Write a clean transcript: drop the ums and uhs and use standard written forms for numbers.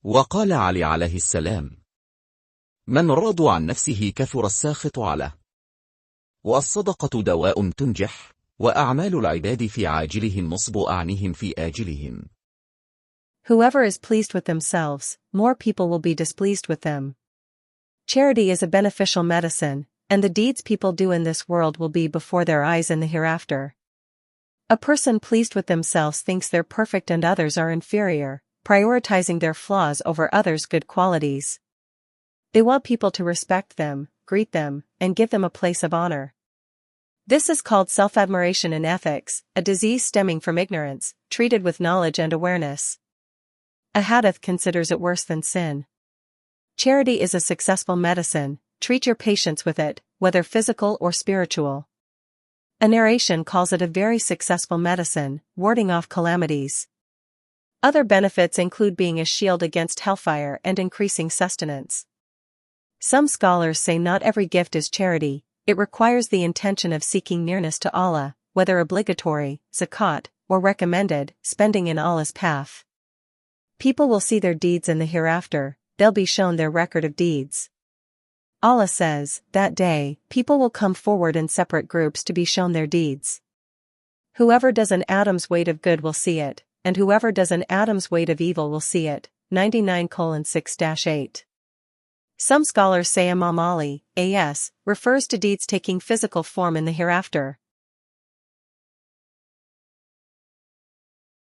وقال علي عليه السلام: من راض عن نفسه كثر الساخط عليه. والصدقة دواء تنجح، وأعمال العباد في عاجلهم نصب أعنهم في آجلهم. Whoever is pleased with themselves, more people will be displeased with them. Charity is a beneficial medicine, and the deeds people do in this world will be before their eyes in the hereafter. A person pleased with themselves thinks they're perfect and others are inferior, prioritizing their flaws over others' good qualities. They want people to respect them, greet them, and give them a place of honor. This is called self-admiration in ethics, a disease stemming from ignorance, treated with knowledge and awareness. A hadith considers it worse than sin. Charity is a successful medicine, treat your patients with it, whether physical or spiritual. A narration calls it a very successful medicine, warding off calamities. Other benefits include being a shield against hellfire and increasing sustenance. Some scholars say not every gift is charity, it requires the intention of seeking nearness to Allah, whether obligatory, zakat, or recommended, spending in Allah's path. People will see their deeds in the hereafter, they'll be shown their record of deeds. Allah says, that day, people will come forward in separate groups to be shown their deeds. Whoever does an atom's weight of good will see it, and whoever does an atom's weight of evil will see it. 99:6-8. Some scholars say Imam Ali, A.S., refers to deeds taking physical form in the hereafter.